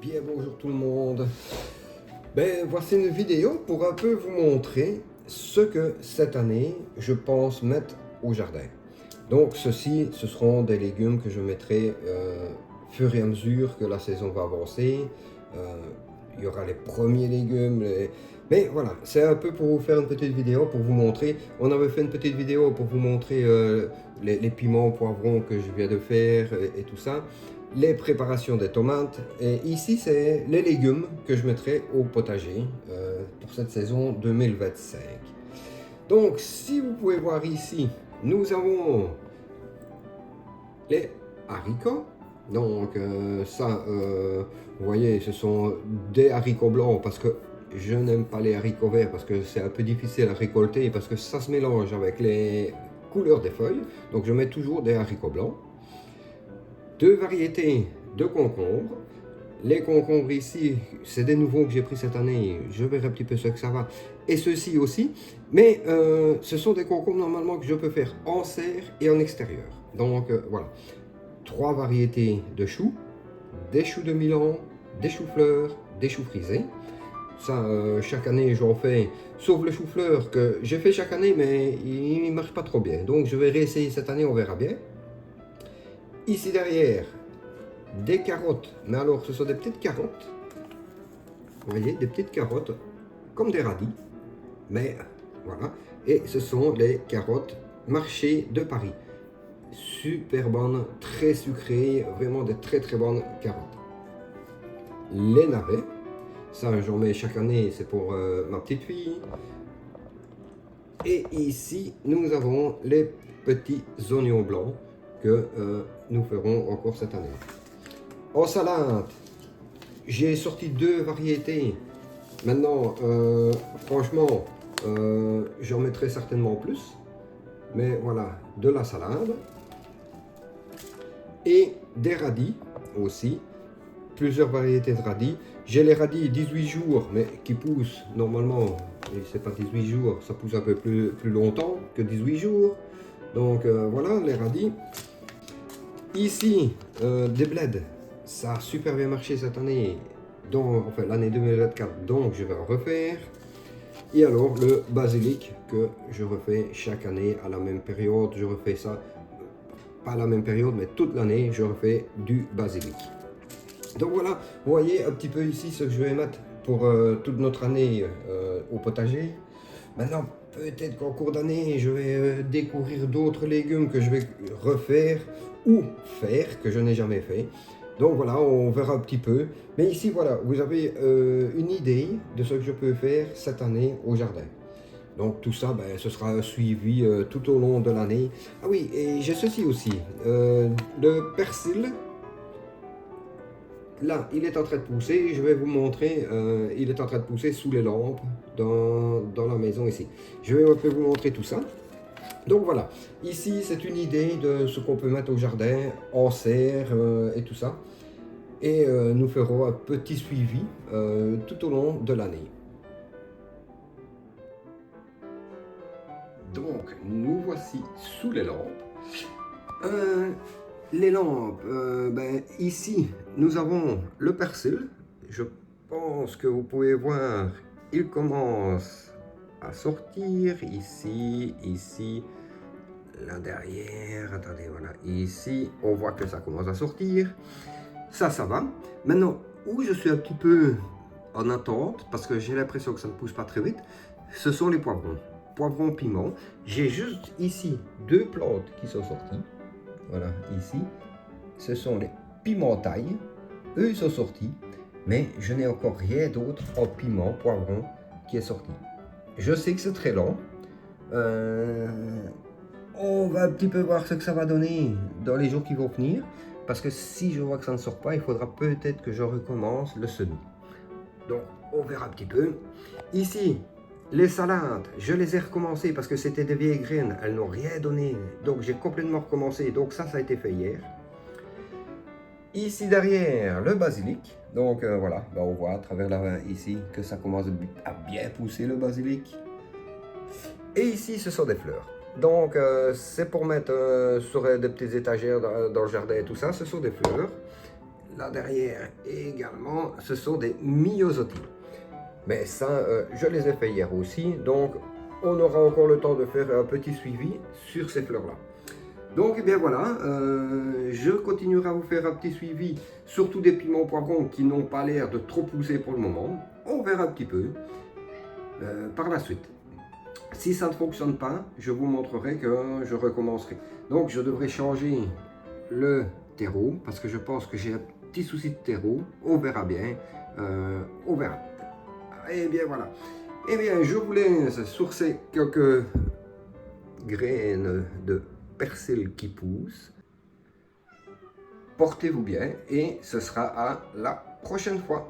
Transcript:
Bien bonjour tout le monde. Voici une vidéo pour un peu vous montrer ce que cette année je pense mettre au jardin. Donc ceci, ce seront des légumes que je mettrai fur et à mesure que la saison va avancer. Euh, il y aura les premiers légumes. Mais voilà, c'est un peu pour vous faire une petite vidéo pour vous montrer. On avait fait une petite vidéo pour vous montrer les piments, poivrons que je viens de faire et tout ça. Les préparations des tomates. Et ici, c'est les légumes que je mettrai au potager pour cette saison 2025. Donc, si vous pouvez voir ici, nous avons les haricots. Donc, vous voyez, ce sont des haricots blancs parce que je n'aime pas les haricots verts parce que c'est un peu difficile à récolter parce que ça se mélange avec les couleurs des feuilles. Donc, je mets toujours des haricots blancs. Deux variétés de concombres. Les concombres ici, c'est des nouveaux que j'ai pris cette année. Je verrai un petit peu ce que ça va. Et ceux-ci aussi. Mais ce sont des concombres normalement que je peux faire en serre et en extérieur. Donc voilà. Trois variétés de choux. Des choux de Milan, des choux-fleurs, des choux frisés. Ça, chaque année, j'en fais, sauf le chou-fleur que j'ai fait chaque année, mais il ne marche pas trop bien. Donc je vais réessayer cette année, on verra bien. Ici derrière, des carottes, mais alors ce sont des petites carottes, vous voyez, des petites carottes, comme des radis, mais voilà, et ce sont les carottes marché de Paris, super bonnes, très sucrées, vraiment des très très bonnes carottes. Les navets, ça j'en mets chaque année, c'est pour ma petite fille, et ici nous avons les petits oignons blancs que nous ferons encore cette année. En salade, j'ai sorti deux variétés. Maintenant, franchement, j'en mettrai certainement plus. Mais voilà, de la salade. Et des radis aussi. Plusieurs variétés de radis. J'ai les radis 18 jours, mais qui poussent normalement, c'est pas 18 jours, ça pousse un peu plus longtemps que 18 jours. Donc voilà, les radis. Ici, des bleds. Ça a super bien marché cette année, enfin l'année 2024, donc je vais en refaire. Et alors le basilic que je refais chaque année à la même période, je refais ça, pas à la même période, mais toute l'année, je refais du basilic. Donc voilà, vous voyez un petit peu ici ce que je vais mettre pour toute notre année au potager. Maintenant, peut-être qu'en cours d'année, je vais découvrir d'autres légumes que je vais refaire ou faire, que je n'ai jamais fait. Donc voilà, on verra un petit peu. Mais ici, voilà, vous avez une idée de ce que je peux faire cette année au jardin. Donc tout ça, ce sera suivi tout au long de l'année. Ah oui, et j'ai ceci aussi, le persil. Là, il est en train de pousser, je vais vous montrer, il est en train de pousser sous les lampes dans la maison ici. Je vais un peu vous montrer tout ça. Donc voilà, ici c'est une idée de ce qu'on peut mettre au jardin, en serre et tout ça. Et nous ferons un petit suivi tout au long de l'année. Donc nous voici sous les lampes. Les lampes, ici nous avons le persil. Je pense que vous pouvez voir, il commence à sortir ici, ici, là derrière. Attendez, voilà, ici, on voit que ça commence à sortir. Ça va. Maintenant, où je suis un petit peu en attente, parce que j'ai l'impression que ça ne pousse pas très vite, ce sont les poivrons. Poivrons piment. J'ai juste ici deux plantes qui sont sorties. Voilà, ici, ce sont les pimentailles. Eux, ils sont sortis, mais je n'ai encore rien d'autre en piment, poivron, qui est sorti. Je sais que c'est très lent. On va un petit peu voir ce que ça va donner dans les jours qui vont venir. Parce que si je vois que ça ne sort pas, il faudra peut-être que je recommence le semis. Donc, on verra un petit peu. Ici, les salades, je les ai recommencées parce que c'était des vieilles graines. Elles n'ont rien donné. Donc, j'ai complètement recommencé. Donc, ça a été fait hier. Ici derrière, le basilic. Donc, voilà, on voit à travers ici que ça commence à bien pousser le basilic. Et ici, ce sont des fleurs. Donc, c'est pour mettre sur des petites étagères dans le jardin et tout ça. Ce sont des fleurs. là derrière également, ce sont des myosotis. Mais ça, je les ai fait hier aussi, donc on aura encore le temps de faire un petit suivi sur ces fleurs-là. Donc, eh bien voilà, je continuerai à vous faire un petit suivi, surtout des piments poivrons qui n'ont pas l'air de trop pousser pour le moment. On verra un petit peu par la suite. Si ça ne fonctionne pas, je vous montrerai que je recommencerai. Donc, je devrais changer le terreau, parce que je pense que j'ai un petit souci de terreau. On verra bien, on verra. Et bien voilà. Eh bien, je vous laisse sur ces quelques graines de persil qui poussent. Portez-vous bien et ce sera à la prochaine fois.